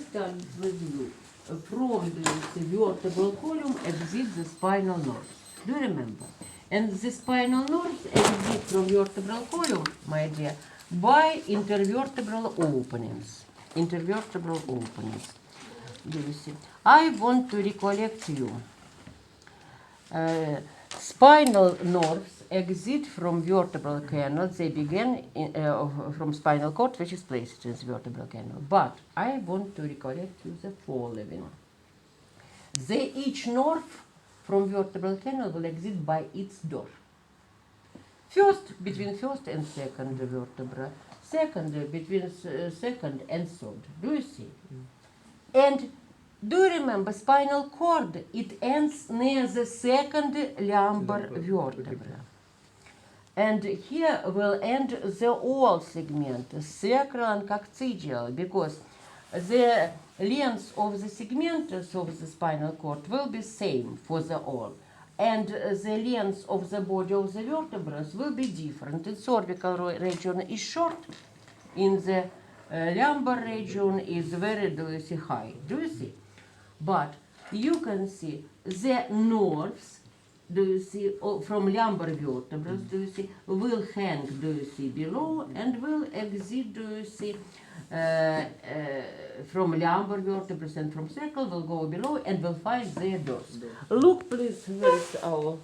start with you. From the vertebral column exits the spinal nerve. Do you remember? And the spinal nerves exit from vertebral column, my dear, by intervertebral openings. Intervertebral openings. Do you see? I want to recollect you. Spinal nerves exit from vertebral canal. They begin from spinal cord, which is placed in the vertebral canal. But I want to recollect you the following. Each nerve from vertebral canal will exit by its door. First, between first and second vertebra. Second, between second and third. Do you see? And do you remember spinal cord? It ends near the second lumbar vertebra. And here will end the whole segment, sacral and coccygeal, because the length of the segments of the spinal cord will be same for the all. And the length of the body of the vertebrae will be different. The cervical region is short, in the lumbar region is very, do you see, high. Do you see? But you can see the nerves, do you see, from lumbar vertebrae, do you see, will hang, do you see, below and will exit, do you see, from lumbar vertebrae and from sacral will go below and will find their doors. Look, please, where is our...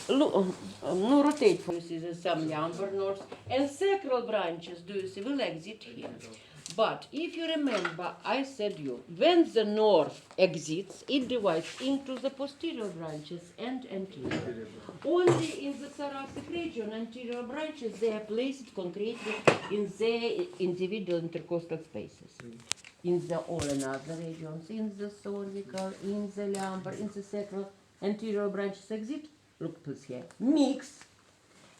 Look, no, rotate for you see the some lumbar nerves and sacral branches, do you see, will exit here. But if you remember, I said you, when the nerve exits, it divides into the posterior branches and anterior. Only in the thoracic region, anterior branches, they are placed concretely in the individual intercostal spaces. In the all another regions, in the cervical, in the lumbar, in the sacral, anterior branches exit. Look, please here. Mix.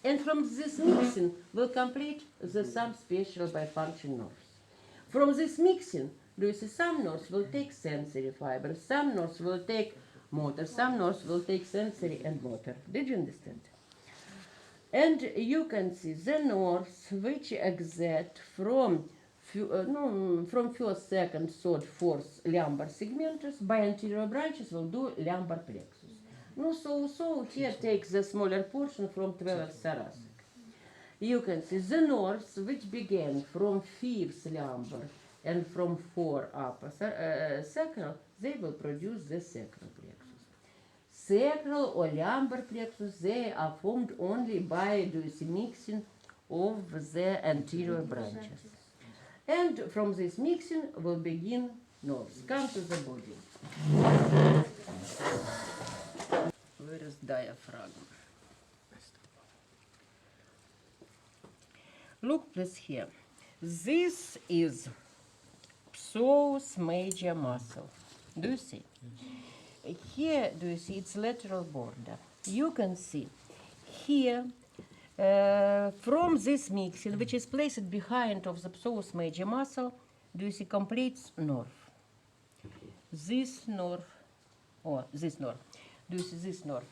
And from this mixing will complete the some special bifunction nerves. From this mixing, do you see some nerves will take sensory fibers, some nerves will take motor, some nerves will take sensory and motor. Did you understand? And you can see the nerves which exit from first, second, third, fourth lumbar segments by anterior branches will do lumbar plexus. No, so here takes the smaller portion from 12th thoracic. You can see the nerves which begin from fifth lumbar and from 4 upper sacral, they will produce the sacral plexus. Sacral or lumbar plexus, they are formed only by the mixing of the anterior branches. And from this mixing will begin nerves. Come to the body. Where is diaphragm? Look please here. This is psoas major muscle. Do you see? Here, do you see its lateral border? You can see here from this mixing, which is placed behind of the psoas major muscle, do you see complete nerve? This nerve, or this nerve. Do you see this nerve?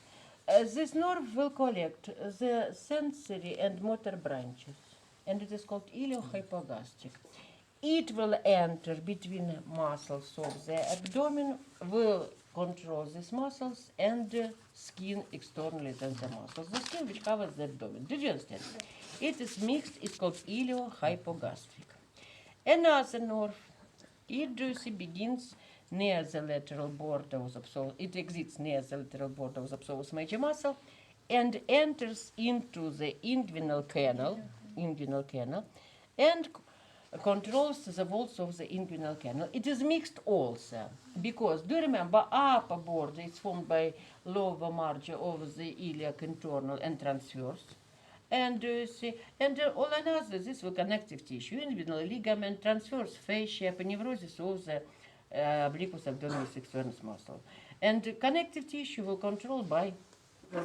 This nerve will collect the sensory and motor branches, and it is called iliohypogastric. It will enter between muscles of the abdomen, will control these muscles, and skin externally than the muscles. The skin which covers the abdomen. Did you understand? It is mixed, it's called iliohypogastric. Another nerve, it do you see begins near the lateral border of the psoas, it exits near the lateral border of the psoas major muscle and enters into the inguinal canal, and controls the walls of the inguinal canal. It is mixed also, because, do you remember, upper border is formed by lower margin of the iliac internal and transverse. And all another, this will connective tissue, inguinal ligament, transverse fascia, aponeurosis of the obliquus abdominis externus muscle. And connective tissue will control by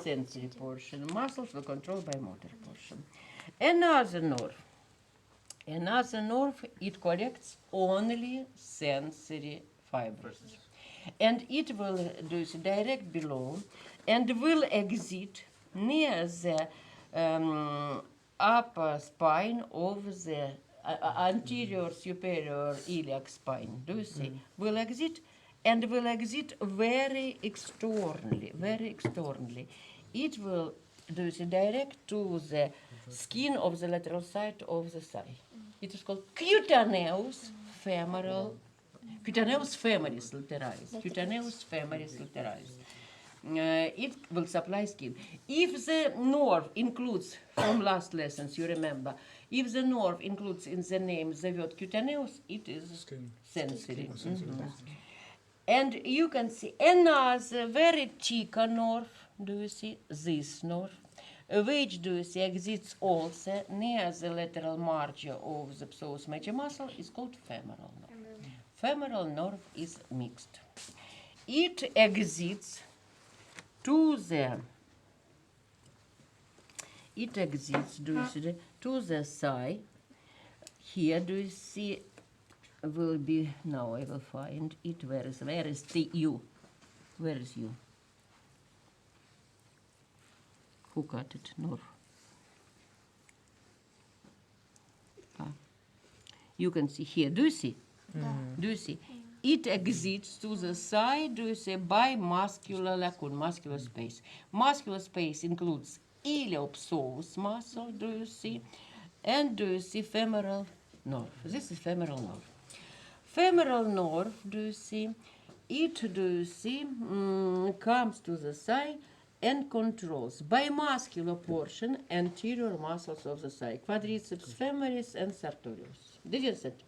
sensory portion. Muscles will control by motor portion. Another nerve, it collects only sensory fibers. And it will do it direct below and will exit near the upper spine of the anterior superior iliac spine, do you see, will exit and will exit very externally, very externally. It will, do you see, direct to the skin of the lateral side of the thigh. It is called cutaneous femoral, cutaneous femoris lateralis, cutaneous femoris lateralis. It will supply skin. If the nerve includes, from last lessons you remember, if the nerve includes in the name the word cutaneous, it is sensory. And you can see another very thick nerve, do you see, this nerve, which, do you see, exists also near the lateral margin of the psoas major muscle, is called femoral nerve. Femoral nerve is mixed. It exits to the, do you see, to the thigh. Here, do you see, will be, now I will find it, where is the U? Where is U? Who cut it? Nerve. You can see here, do you see? Do you see? It exits to the side, do you see, by muscular lacunar, muscular space. Muscular space includes iliopsoas muscle, do you see? And do you see femoral nerve? This is femoral nerve. Femoral nerve, do you see? It, do you see, comes to the thigh and controls by muscular portion anterior muscles of the thigh, quadriceps femoris and sartorius. Did you see it?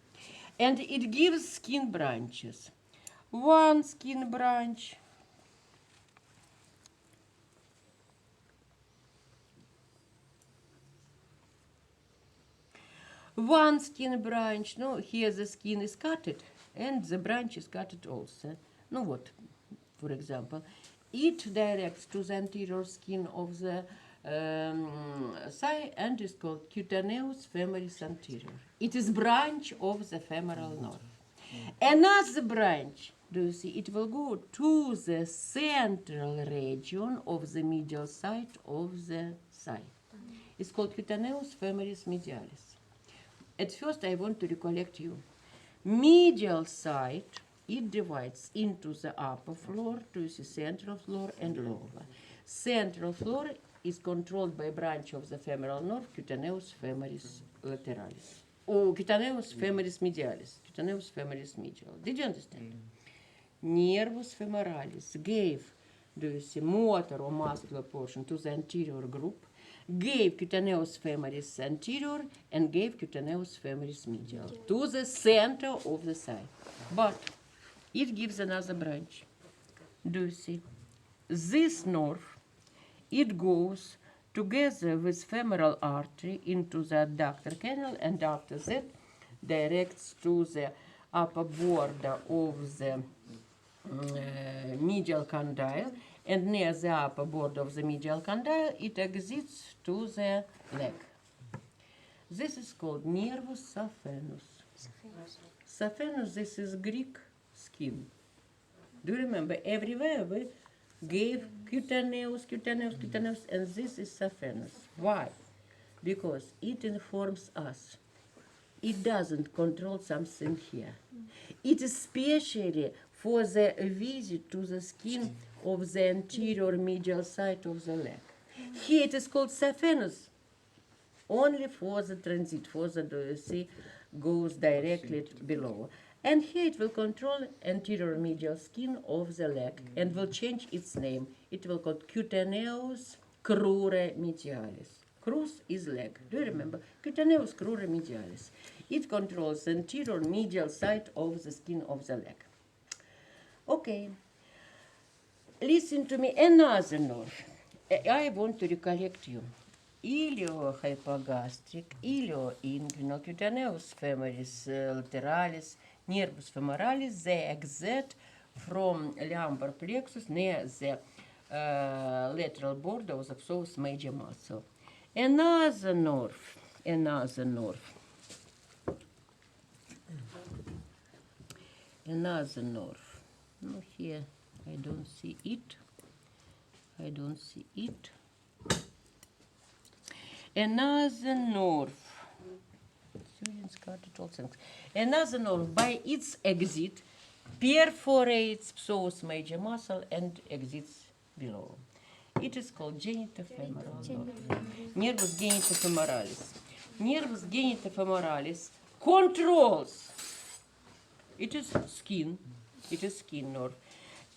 And it gives skin branches. One skin branch, one skin branch. No, here the skin is cutted and the branch is cutted also. No, what, for example, it directs to the anterior skin of the thigh and is called cutaneous femoris anterior. It is branch of the femoral nerve. Another branch, do you see, it will go to the central region of the medial side of the thigh. It's called cutaneous femoris medialis. At first I want to recollect you. Medial side, it divides into the upper floor, to the central floor and lower. Central floor is controlled by branch of the femoral nerve, cutaneous femoris lateralis. Or cutaneous femoris medialis. Cutaneous femoris medial. Did you understand? Nervus femoralis gave, do you see, motor or muscular portion to the anterior group, gave cutaneous femoris anterior and gave cutaneous femoris medial to the center of the thigh. But it gives another branch. Do you see? This nerve, it goes together with femoral artery into the adductor canal and after that directs to the upper border of the medial condyle, and near the upper border of the medial condyle it exits to the leg. This is called nervus saphenous. Saphenous, this is Greek skin. Do you remember? Everywhere we gave cutaneous, cutaneous, cutaneous, and this is saphenous. Why? Because it informs us. It doesn't control something here. It is specially for the visit to the skin of the anterior medial side of the leg. Here it is called saphenous, only for the transit, for the, do you see, goes directly below. And here it will control anterior medial skin of the leg and will change its name. It will called cutaneous crure medialis. Crus is leg. Do you remember? Cutaneous crure medialis. It controls the anterior medial side of the skin of the leg. Okay. Listen to me. Another nerve. I want to recollect you. Iliohypogastric, ilioinguinal, cutaneous femoris lateralis, nervus femoralis, they exit from lumbar plexus near the lateral border of the psoas major muscle. Another nerve. Another nerve. No, here I don't see it. I don't see it. Another nerve. fusion, scattered, all things. Another nerve, by its exit, perforates psoas major muscle and exits below. It is called genitofemoral nerve. Nervus genitofemoralis. Nervus genitofemoralis controls. It is skin nerve.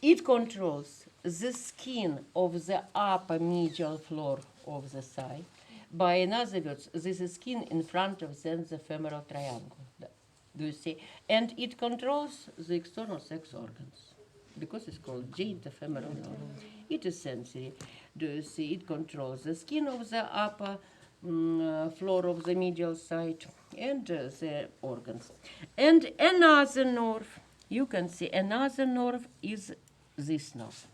It controls the skin of the upper medial floor of the thigh. By in other words, this is skin in front of the femoral triangle. Do you see? And it controls the external sex organs because it's called genitofemoral nerve. It is sensory. Do you see? It controls the skin of the upper floor of the medial side and the organs. And another nerve, you can see another nerve is this nerve.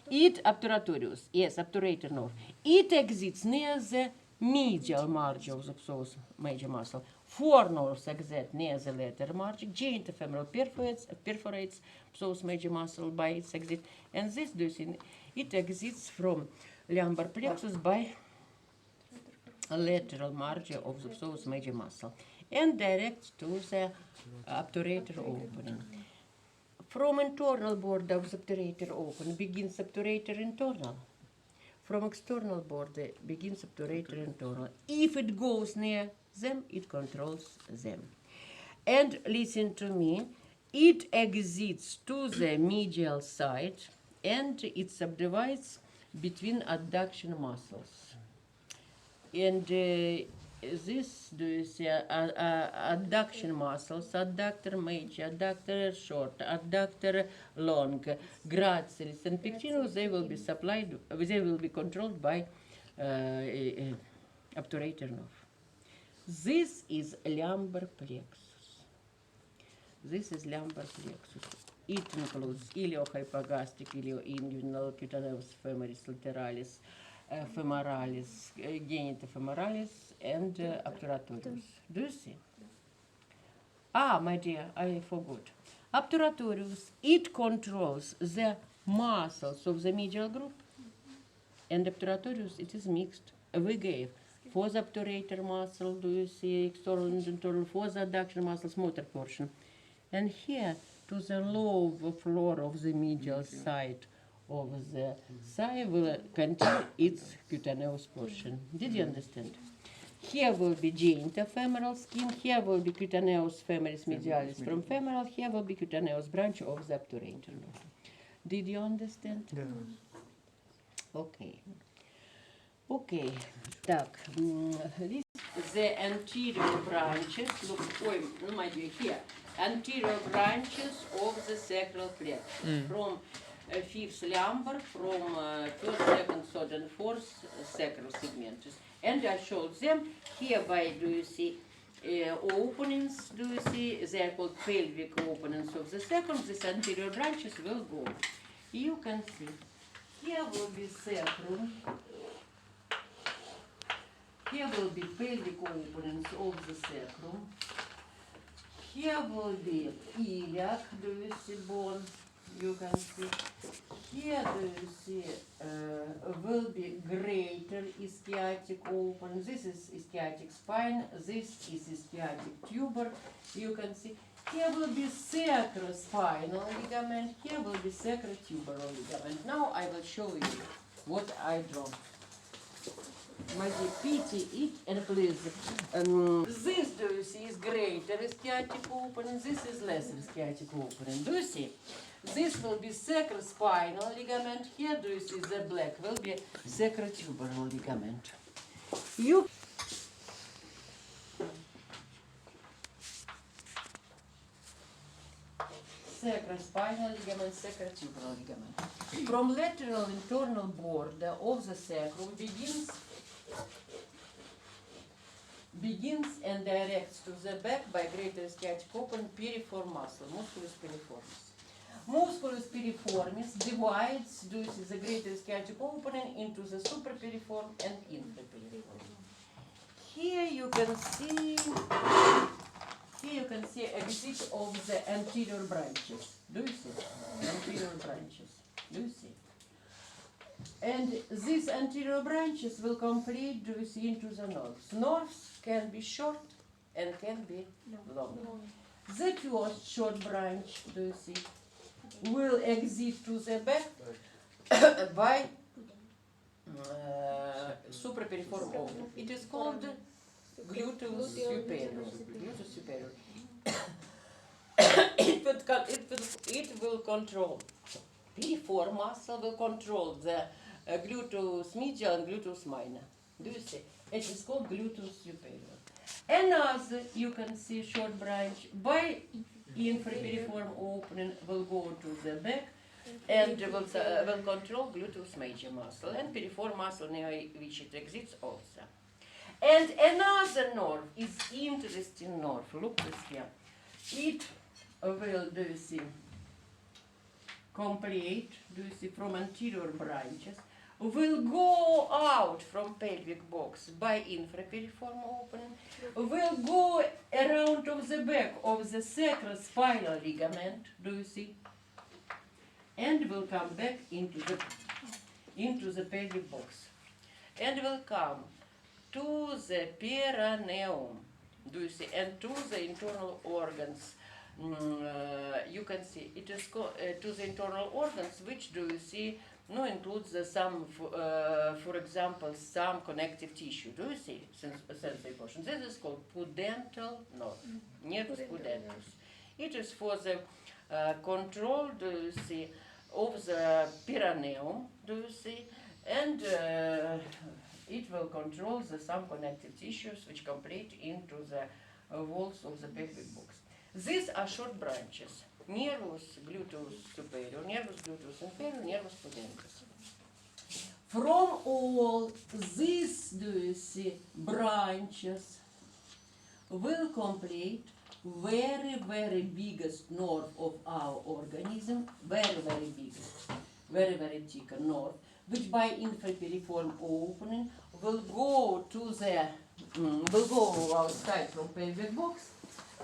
It obturatorius, yes, obturator nerve. It exits near the medial margin of the psoas major muscle. 4 nerves exit near the lateral margin. Genitofemoral perforates psoas major muscle by its exit. And this, do you see, it exits from lumbar plexus by lateral margin of the psoas major muscle and directs to the obturator opening. From internal border of the obturator open begins obturator internal. From external border begins obturator internal. If it goes near them, it controls them. And listen to me, it exits to the medial side and it subdivides between adduction muscles. And this, do you see, adduction muscles, adductor major, adductor short, adductor long, gracilis and pectinus, they will be supplied, they will be controlled by obturator nerve. This is lumbar plexus. This is lumbar plexus. It includes iliohypogastric, ilioinguinal, cutaneous femoris lateralis, femoralis, genitofemoralis, and obturatorius. Do you see? Ah, my dear, I forgot. Obturatorius, it controls the muscles of the medial group, and obturatorius, it is mixed. We gave for the obturator muscle, do you see, external and internal, for the adduction muscles, motor portion. And here, to the lower floor of the medial side of the thigh will contain its cutaneous portion. Did you understand? Here will be genitofemoral skin, here will be cutaneous femoris medialis from femoral, here will be cutaneous branch of the obturator nerve. Did you understand? Yeah. Okay. Okay. Так, the anterior branches, look, my dear, here, anterior branches of the sacral plexus, from fifth lumbar, from first, second, third, and fourth sacral segments. And I showed them hereby, do you see, openings, do you see, they are called pelvic openings of the sacrum. These anterior branches will go. You can see, here will be sacrum, here will be pelvic openings of the sacrum, here will be iliac, do you see, bone, you can see. Here, do you see, will be greater ischiatic open. This is ischiatic spine, this is ischiatic tuber, you can see. Here will be sacrospinal ligament, here will be sacrotuberal ligament. Now I will show you what I draw. My dear, pity it and please. This, do you see, is greater ischiatic opening, this is less ischiatic opening. Do you see? This will be sacrospinal ligament. Here, do you see, the black will be sacrotuberal ligament. You sacrospinal ligament, sacrotuberal ligament. From lateral internal border of the sacrum begins and directs to the back by greater ischiatic open piriform muscle, musculus piriformis. Musculus piriformis divides, do you see, the greater ischiatic opening into the suprapiriform and infrapiriform. Here you can see exit of the anterior branches. Do you see? Anterior branches. Do you see? And these anterior branches will complete, do you see, into the nerves. Nerves can be short and can be long. The first short branch, do you see, will exit to the back by suprapiriform open. It is called gluteus superior. Gluteus superior. It will control. Piriform muscle will control the gluteus medial and gluteus minor. Do you see? It is called gluteus superior. Another, you can see short branch by infrapiriform opening will go to the back and will control gluteus major muscle and piriform muscle near which it exists also. And another nerve is interesting nerve. Look this here. It will, do you see, complete, do you see, from anterior branches, will go out from pelvic box by infrapiriform opening, will go around of the back of the sacrospinal ligament, do you see, and will come back into the pelvic box, and will come to the perineum, do you see, and to the internal organs. You can see it is to the internal organs, which do you see includes some, for example, some connective tissue. Do you see sensory portion? This is called pudendal nerve, nervus pudendus. It is for the control, do you see, of the perineum, do you see, and it will control some connective tissues which complete into the walls of the pelvic box. These are short branches. Nervus gluteus superior, nervus gluteus inferior, nervus pudendus. From all these, do you see, branches will complete very, very biggest nerve of our organism, very, very biggest, very, very thick nerve, which by infrapiriform opening will go to the, will go outside from pelvic box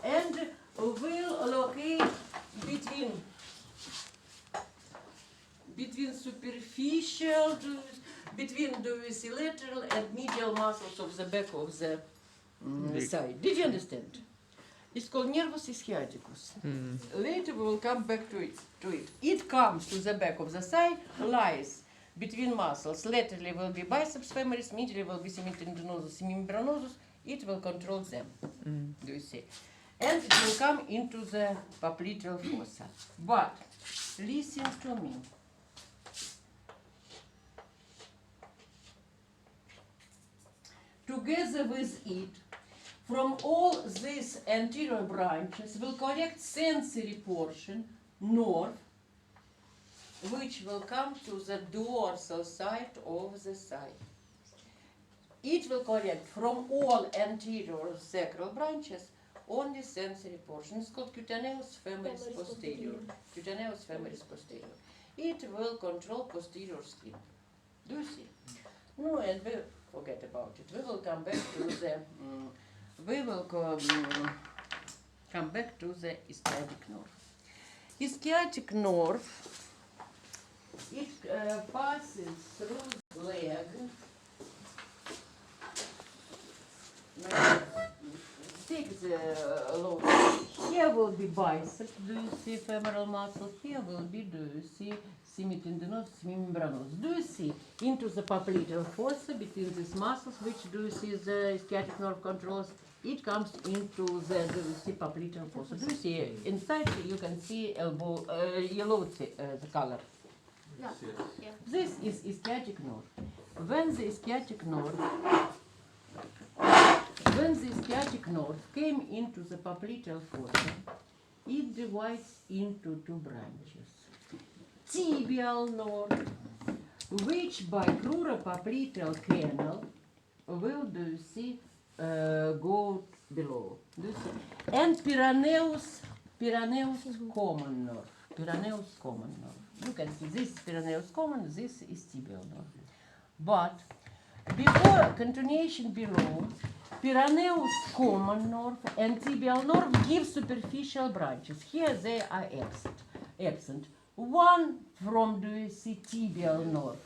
and will locate between superficial, between the lateral and medial muscles of the back of the side. Did you understand? It's called nervus ischiaticus. Later we will come back to it. It comes to the back of the side, lies between muscles. Laterally will be biceps femoris, medially will be semitendinosus, semimembranosus. It will control them. Do you see? And it will come into the popliteal fossa. But listen to me. Together with it, from all these anterior branches will collect sensory portion, nerve, which will come to the dorsal side of the thigh. It will collect from all anterior sacral branches only sensory portion. It's called cutaneous femoris posterior. Cutaneous femoris posterior. It will control posterior skin. Do you see? No, and we forget about it. We will come back to the. We will come back to the ischiatic nerve. Ischiatic nerve. It passes through the leg. Take the lower. Here will be bicep, do you see femoral muscle? Here will be, do you see semitendinosus, semimembranosus? Do you see into the popliteal fossa between these muscles, which do you see the ischiatic nerve controls? It comes into the, do you see popliteal fossa? Do you see inside? You can see elbow, yellow the color. Yeah. Yeah. This is ischiatic nerve. When the ischiatic nerve came into the popliteal fossa, it divides into two branches. Tibial nerve, which by cruropopliteal canal will, do you see, go below. Do you see? And Pyraneus common nerve. Pyraneus common nerve. You can see this is Pyraneus common, this is tibial nerve. But before continuation below, Pyraneus common nerve and tibial nerve give superficial branches. Here they are absent. One from the tibial nerve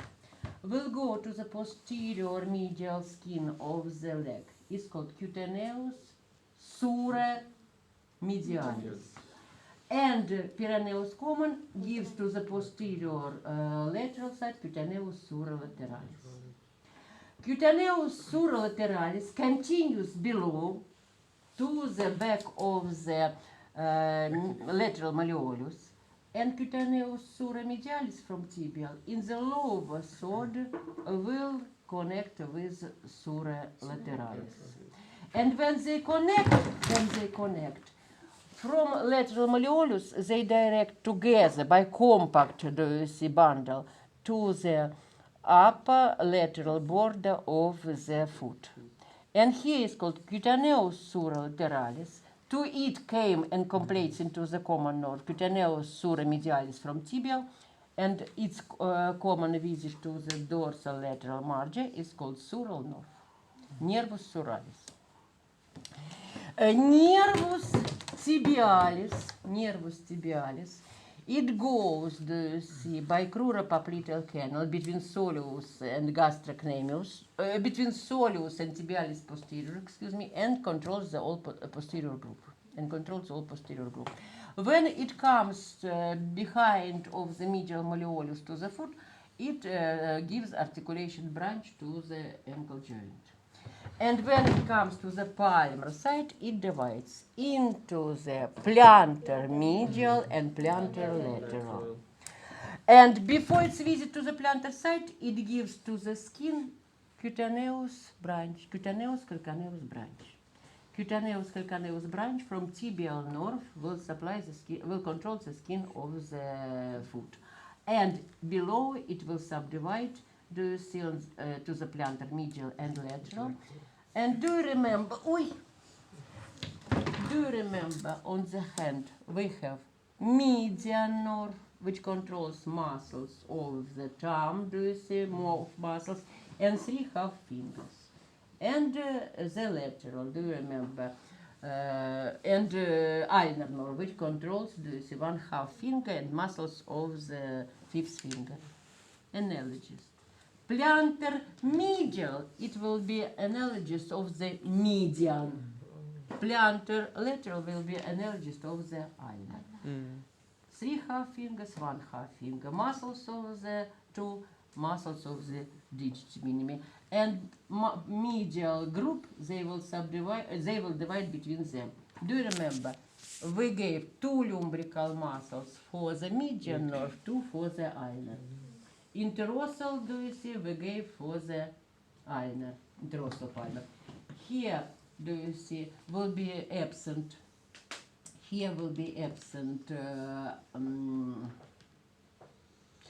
will go to the posterior medial skin of the leg. It's called cutaneous sura medialis. And Pyraneus common gives to the posterior lateral side cutaneous sura lateralis. Cutaneous sura lateralis continues below to the back of the lateral malleolus, and cutaneous sura medialis from tibial in the lower third will connect with sura lateralis. And when they connect, from lateral malleolus, they direct together by compact bundle to the upper lateral border of the foot. And here is called cutaneous sura lateralis. To it came and completes into the common nerve cutaneous sura medialis from tibial, and its common visit to the dorsal lateral margin is called sural nerve, nervus suralis. Nervus tibialis, it goes by cruropopliteal canal between soleus and gastrocnemius, between soleus and tibialis posterior, and controls the all posterior group. When it comes behind of the medial malleolus to the foot, it gives articulation branch to the ankle joint. And when it comes to the palmar side, it divides into the plantar medial and plantar lateral. And before its visit to the plantar side, it gives to the skin cutaneous calcaneus branch. Cutaneous calcaneus branch from tibial nerve will supply the skin, will control the skin of the foot. And below it will subdivide to the plantar medial and lateral. And do you remember on the hand we have median nerve, which controls muscles of the thumb, do you see, more muscles, and 3 half fingers. And the lateral, do you remember? And ulnar nerve, which controls, do you see, 1 half finger and muscles of the 5th finger. Analogies. Plantar medial, it will be analogous of the median. Plantar lateral will be analogous of the ulnar. 3 half fingers, 1 half finger. Muscles of the 2 muscles of the digits minimi. And medial group, they will divide between them. Do you remember? We gave 2 lumbrical muscles for the median nerve, 2 for the ulnar. Interossal, do you see, we gave for the ulnar, interossal ulnar. Here, do you see, will be absent. Here will be absent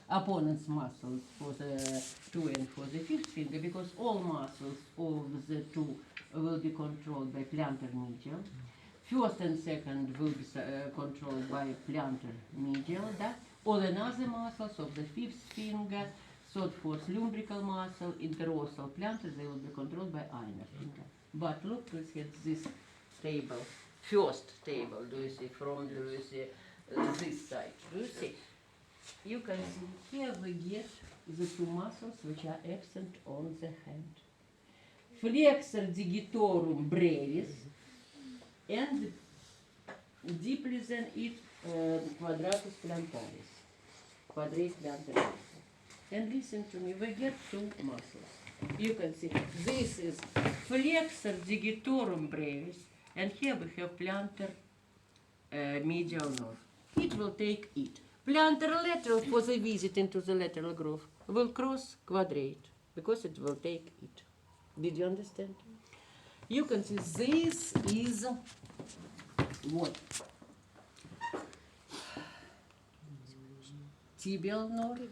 opponent's muscles for the 2 and for the 5th finger, because all muscles of the 2 will be controlled by plantar medial. 1st and 2nd will be controlled by plantar medial. All another muscles of the 5th finger, 3rd, 4th lumbrical muscle, interossal, plantar, they will be controlled by ulnar finger. But look, please at this table, first table, do you see, from, do you see, this side, do you see? You can see here we get the 2 muscles which are absent on the hand. Flexor digitorum brevis, and deeply than it quadratus plantaris, quadrate plantaris. And listen to me, we get 2 muscles. You can see this is flexor digitorum brevis, and here we have plantar medial nerve. It will take it. Plantar lateral for the visit into the lateral groove will cross quadrate because it will take it. Did you understand? You can see this is what? Tibial nerve,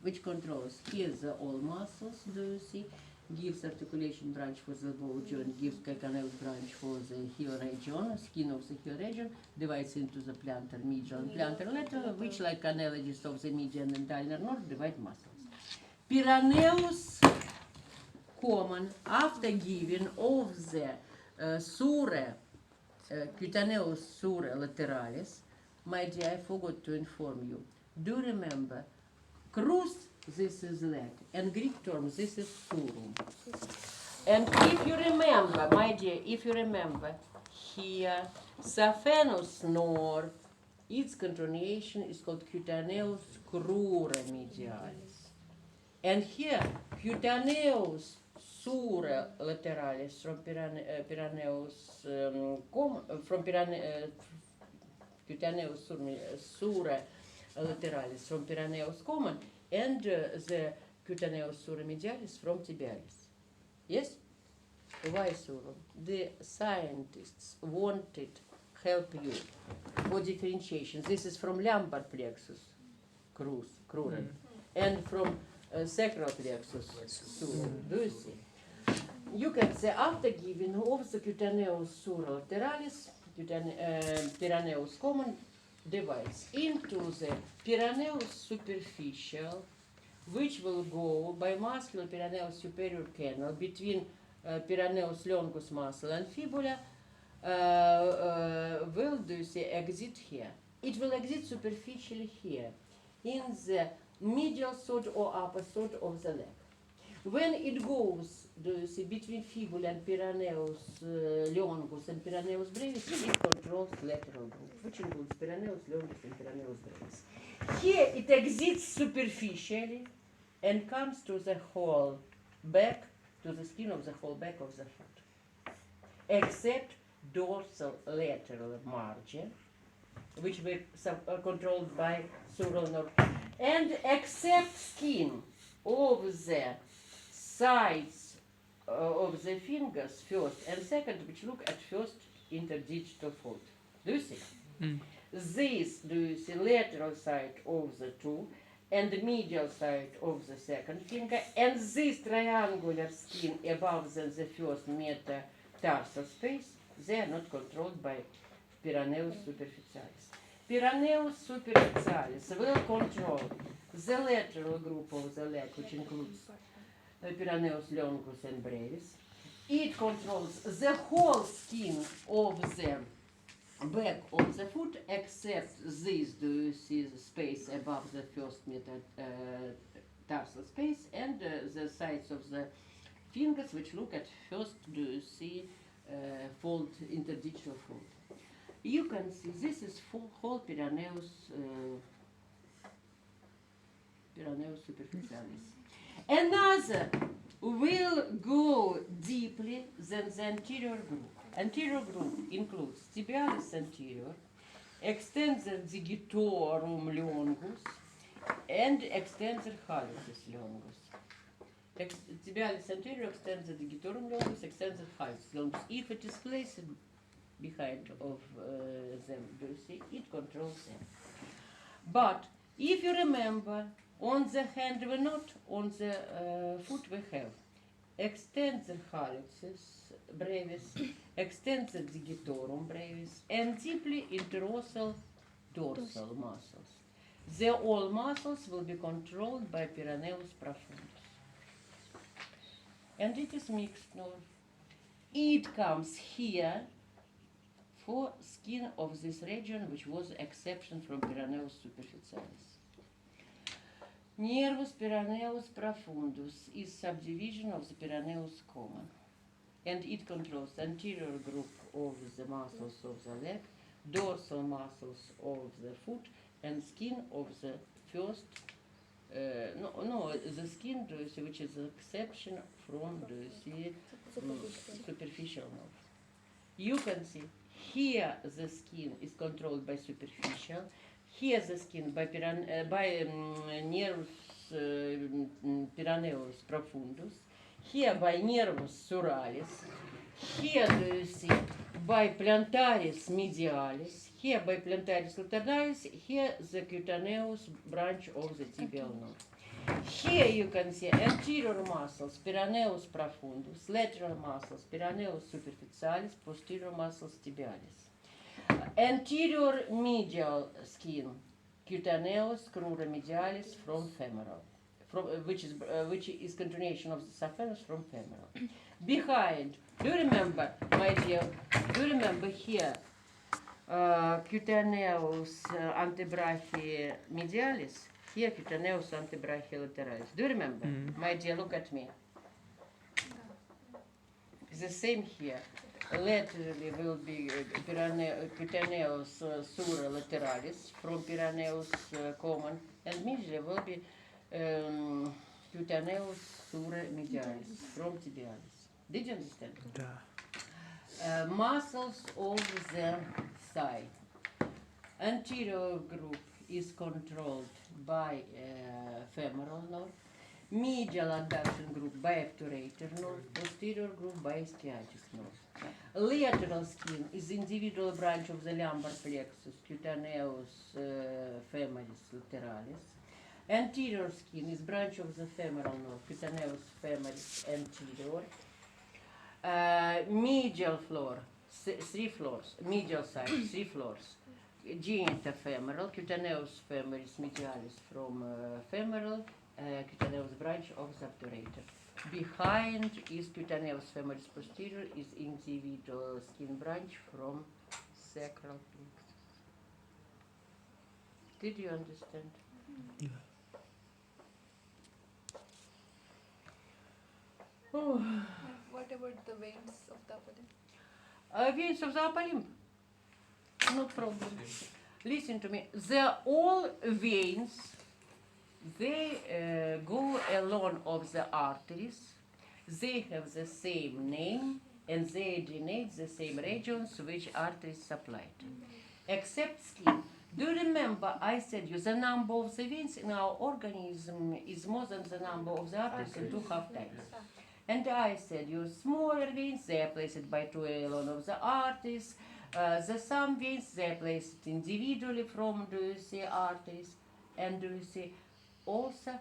which controls here the all muscles, do you see? Gives articulation branch for the ball joint, gives calcaneus branch for the heel region, skin of the heel region, divides into the plantar medial and plantar lateral, which, like analogies of the median and ulnar nerve, divide muscles. Pyraneus common, after giving of the sura, cutaneous sura lateralis, my dear, I forgot to inform you. Do remember, crus, this is leg, and Greek term, this is surum. And if you remember, my dear, if you remember, here, saphenous nerve, its continuation is called cutaneous crura medialis. And here, cutaneous sura lateralis from Pyraneus from cutaneous sura lateralis from Pyraneus common, and the cutaneous sura medialis from tibialis. Yes? Why so? The scientists wanted help you for differentiation. This is from lumbar plexus, cruran, and from sacral plexus, sural. Do you see? You can say after giving of the cutaneous sura lateralis, Pyraneus common divides into the Pyraneus superficial, which will go by muscular Pyraneus superior canal between Pyraneus longus muscle and fibula, will do you see exit here. It will exit superficially here in the medial third or upper third of the leg. When it goes, do you see, between fibula and Pyraneus longus and Pyraneus brevis, it controls lateral group, which includes Pyraneus longus and Pyraneus brevis. Here it exits superficially and comes to the whole back, to the skin of the whole back of the foot, except dorsal lateral margin, which we are controlled by sural nerve, and except skin of the sides of the fingers, first and second, which look at first interdigital fold. Do you see? This, do you see, lateral side of the two, and the medial side of the second finger, and this triangular skin above the first metatarsal space, they are not controlled by Pyraneus superficialis. Pyraneus superficialis will control the lateral group of the leg, which includes Pyraneus longus and brevis. It controls the whole skin of the back of the foot, except this, do you see the space above the first metatarsal space, and the sides of the fingers, which look at first, do you see fold, interdigital fold. You can see this is whole Pyraneus superficialis. Another will go deeply than the anterior group. Anterior group includes tibialis anterior, extensor digitorum longus, and extensor hallucis longus. Tibialis anterior, extensor digitorum longus, extensor hallucis longus. If it is placed behind of them, do you see, it controls them. But if you remember, on the hand we not, on the foot we have extensor hallucis brevis, extensor digitorum brevis, and deeply interossal dorsal muscles. The all muscles will be controlled by Pyraneus profundus. And it is mixed nerve. It comes here for skin of this region, which was exception from Pyraneus superficialis. Nervus Pyraneus profundus is subdivision of the Pyraneus common, and it controls anterior group of the muscles of the leg, dorsal muscles of the foot, and skin of the first, the skin, do you see, which is an exception from, do you see, superficial nerve. You can see here the skin is controlled by superficial, here the skin by nervus Pyraneus profundus, here by nervus suralis, here do you see by plantaris medialis, here by plantaris lateralis, here the cutaneous branch of the tibial nerve. Here you can see anterior muscles Pyraneus profundus, lateral muscles Pyraneus superficialis, posterior muscles tibialis. Anterior medial skin cutaneous crura medialis from femoral, which is continuation of the saphenous from femoral. Behind, do you remember, my dear? Do you remember here cutaneous antebrachial medialis? Here cutaneous antebrachial lateralis. Do you remember? My dear, look at me. The same here. Laterally will be cutaneous sura lateralis from peroneus common, and medially will be cutaneous sura medialis from tibialis. Did you understand? Muscles of the thigh. Anterior group is controlled by femoral nerve. Medial adduction group by obturator nerve. Posterior group by sciatic nerve. Lateral skin is individual branch of the lumbar plexus, cutaneous femoris lateralis. Anterior skin is branch of the femoral nerve, cutaneous femoris anterior. Medial floor, three floors, medial side, three floors. Genitofemoral, cutaneous femoris medialis from femoral, cutaneous branch of the obturator. Behind is cutaneous femoris posterior, is individual skin branch from sacral plexus. Did you understand? Yeah. Oh. What about the veins of the upper limb? Veins of the upper limb. No problem. Listen to me. All veins, they go along of the arteries. They have the same name and they drenate the same regions which arteries supplied. Except skin. Do you remember I said you the number of the veins in our organism is more than the number of the arteries in 2 half times. And I said you smaller veins, they are placed by 2 along of the arteries. The some veins, they are placed individually from, do you see, arteries. And do you see also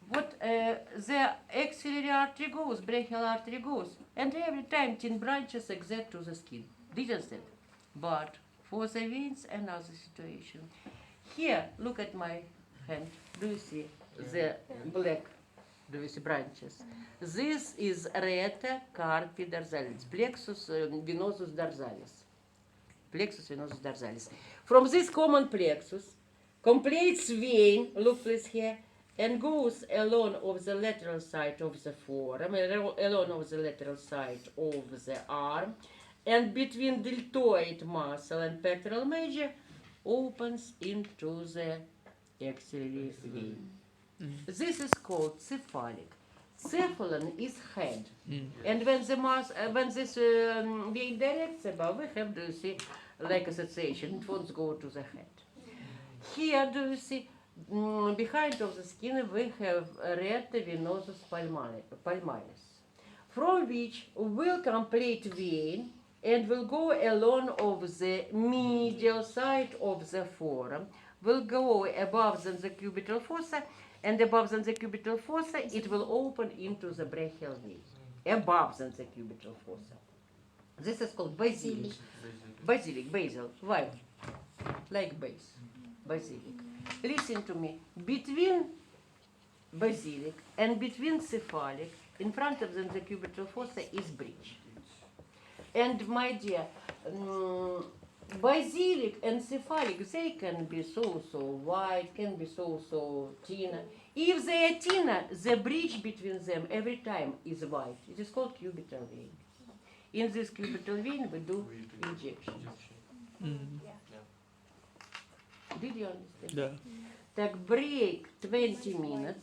what the axillary artery goes, brachial artery goes. And every time 10 branches exit to the skin. Did you understand? But for the veins, another situation. Here, look at my hand. Do you see the black? Do you see branches? This is rete carpi dorsalis, plexus venosus dorsalis. Plexus venosus dorsalis. From this common plexus, completes vein, look please here, and goes along of the lateral side of the forearm, along of the lateral side of the arm, and between deltoid muscle and pectoral major, opens into the axillary vein. This is called cephalic. Cephalon is head, and when this vein directs above, we have, do you see, like association, it won't go to the head. Here, do you see, behind of the skin, we have rete venosus palmaris, from which will complete vein and will go along of the medial side of the forearm, will go above than the cubital fossa, and above than the cubital fossa, it will open into the brachial vein, above than the cubital fossa. This is called basilic. Basal. Why? Like base. Basilic. Listen to me. Between basilic and between cephalic, in front of them the cubital fossa is bridge. And my dear, basilic and cephalic, they can be so wide, can be so thinner. If they are thinner, the bridge between them every time is wide. It is called cubital vein. In this cubital vein we do injections. Did you understand? Yeah. Так, break 20 minutes.